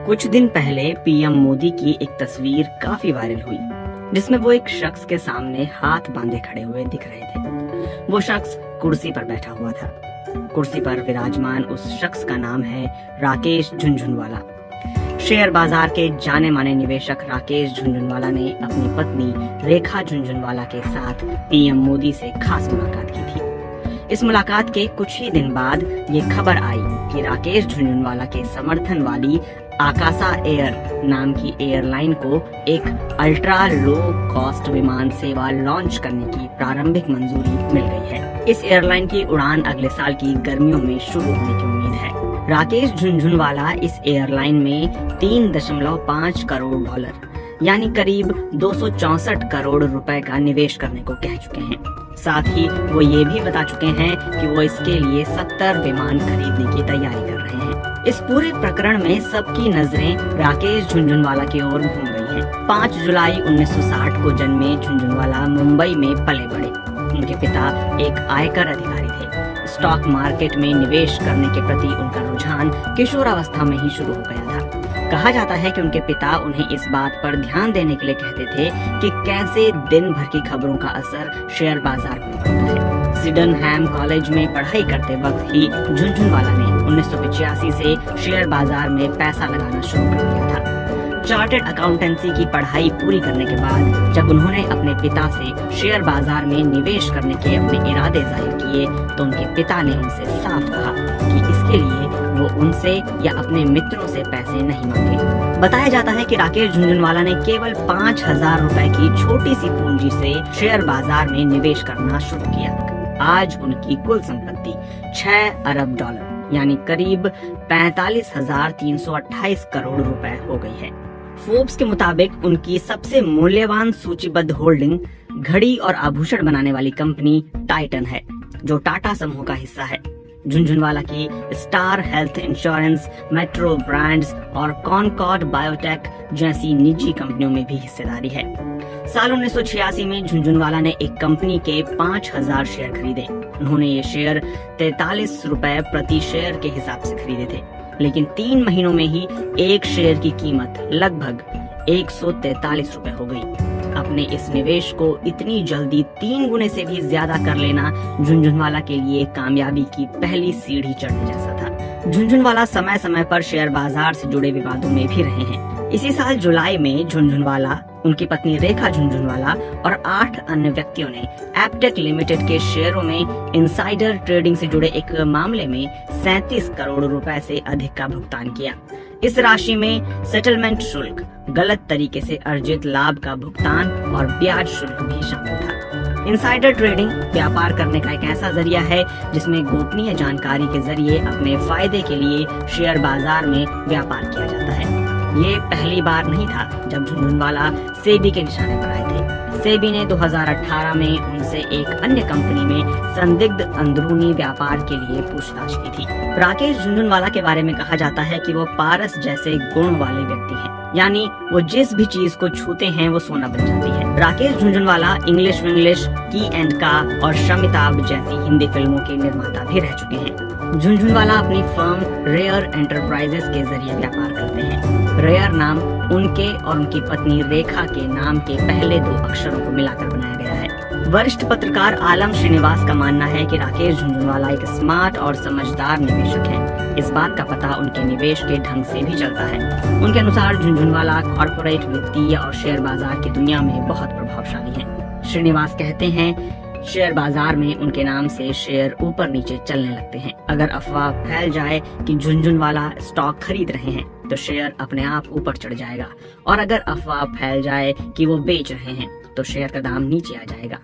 कुछ दिन पहले पीएम मोदी की एक तस्वीर काफी वायरल हुई, जिसमें वो एक शख्स के सामने हाथ बांधे खड़े हुए दिख रहे थे। वो शख्स कुर्सी पर बैठा हुआ था। कुर्सी पर विराजमान उस शख्स का नाम है राकेश झुनझुनवाला। शेयर बाजार के जाने माने निवेशक राकेश झुनझुनवाला ने अपनी पत्नी रेखा झुनझुनवाला के साथ पीएम मोदी से खास मुलाकात की थी। इस मुलाकात के कुछ ही दिन बाद ये खबर आई कि राकेश झुनझुनवाला के समर्थन वाली आकाशा एयर नाम की एयरलाइन को एक अल्ट्रा लो कॉस्ट विमान सेवा लॉन्च करने की प्रारंभिक मंजूरी मिल गई है। इस एयरलाइन की उड़ान अगले साल की गर्मियों में शुरू होने की उम्मीद है। राकेश झुनझुनवाला इस एयरलाइन में 3.5 करोड़ डॉलर यानी करीब 264 करोड़ रुपए का निवेश करने को कह चुके हैं। साथ ही वो ये भी बता चुके हैं कि वो इसके लिए 70 विमान खरीदने की तैयारी कर रहे हैं। इस पूरे प्रकरण में सबकी नजरें राकेश झुनझुनवाला की ओर घूम गई हैं। 5 जुलाई 1960 को जन्मे झुनझुनवाला मुंबई में पले बढ़े। उनके पिता एक आयकर अधिकारी थे। स्टॉक मार्केट में निवेश करने के प्रति उनका रुझान किशोरावस्था में ही शुरू हो गया था। कहा जाता है कि उनके पिता उन्हें इस बात पर ध्यान देने के लिए कहते थे कि कैसे दिन भर की खबरों का असर शेयर बाजार पर पड़ता है। सिडनहैम कॉलेज में पढ़ाई करते वक्त ही झुनझुनवाला ने 1985 से शेयर बाजार में पैसा लगाना शुरू कर दिया था। चार्टर्ड अकाउंटेंसी की पढ़ाई पूरी करने के बाद जब उन्होंने अपने पिता से शेयर बाजार में निवेश करने के अपने इरादे जाहिर किए तो उनके पिता ने उनसे साफ कहा कि इसके लिए वो उनसे या अपने मित्रों से पैसे नहीं मांगे। बताया जाता है कि राकेश झुनझुनवाला ने केवल 5,000 रुपए की छोटी सी पूंजी से शेयर बाजार में निवेश करना शुरू किया। आज उनकी कुल संपत्ति 6 अरब डॉलर यानी करीब 45,328 करोड़ रुपए हो गई है। फोर्ब्स के मुताबिक उनकी सबसे मूल्यवान सूचीबद्ध होल्डिंग घड़ी और आभूषण बनाने वाली कंपनी टाइटन है, जो टाटा समूह का हिस्सा है। झुनझुनवाला की star health insurance, metro brands और कॉनकॉर्ड बायोटेक जैसी निजी कंपनियों में भी हिस्सेदारी है। साल 1986 में झुनझुनवाला ने एक कंपनी के 5,000 शेयर खरीदे। उन्होंने ये शेयर 43 रुपए प्रति शेयर के हिसाब से खरीदे थे, लेकिन 3 महीनों में ही एक शेयर की कीमत लगभग 143 रुपए हो गई। अपने इस निवेश को इतनी जल्दी 3 गुने से भी ज्यादा कर लेना झुनझुनवाला के लिए कामयाबी की पहली सीढ़ी चढ़ने जैसा था। झुनझुनवाला समय समय पर शेयर बाजार से जुड़े विवादों में भी रहे हैं। इसी साल जुलाई में झुनझुनवाला, उनकी पत्नी रेखा झुनझुनवाला और 8 अन्य व्यक्तियों ने एप्टेक लिमिटेड के शेयरों में इनसाइडर ट्रेडिंग से जुड़े एक मामले में 37 करोड़ रुपए से अधिक का भुगतान किया। इस राशि में सेटलमेंट शुल्क, गलत तरीके से अर्जित लाभ का भुगतान और ब्याज शुल्क भी शामिल था। इनसाइडर ट्रेडिंग व्यापार करने का एक ऐसा जरिया है जिसमें गोपनीय जानकारी के जरिए अपने फायदे के लिए शेयर बाजार में व्यापार किया जाता है। ये पहली बार नहीं था जब झुनझुनवाला सेबी के निशाने पर आए थे। सेबी ने 2018 में उनसे एक अन्य कंपनी में संदिग्ध अंदरूनी व्यापार के लिए पूछताछ की थी। राकेश झुनझुनवाला के बारे में कहा जाता है कि वो पारस जैसे गुण वाले व्यक्ति हैं, यानी वो जिस भी चीज को छूते हैं वो सोना बन जाती है। राकेश झुनझुनवाला इंग्लिश विंग्लिश, की एंड का और शमिताभ जैसी हिंदी फिल्मों के निर्माता भी रह चुके हैं। झुनझुनवाला अपनी फर्म रेयर एंटरप्राइजेस के जरिए व्यापार करते हैं। रेयर नाम उनके और उनकी पत्नी रेखा के नाम के पहले 2 अक्षरों को मिलाकर बनाया गया है। वरिष्ठ पत्रकार आलम श्रीनिवास का मानना है कि राकेश झुनझुनवाला एक स्मार्ट और समझदार निवेशक हैं। इस बात का पता उनके निवेश के ढंग से भी चलता है। उनके अनुसार झुनझुनवाला कॉर्पोरेट, वित्तीय और शेयर बाजार की दुनिया में बहुत प्रभावशाली हैं। श्रीनिवास कहते हैं, शेयर बाजार में उनके नाम से शेयर ऊपर नीचे चलने लगते हैं। अगर अफवाह फैल जाए कि झुनझुनवाला स्टॉक खरीद रहे हैं तो शेयर अपने आप ऊपर चढ़ जाएगा, और अगर अफवाह फैल जाए कि वो बेच रहे हैं तो शेयर का दाम नीचे आ जाएगा।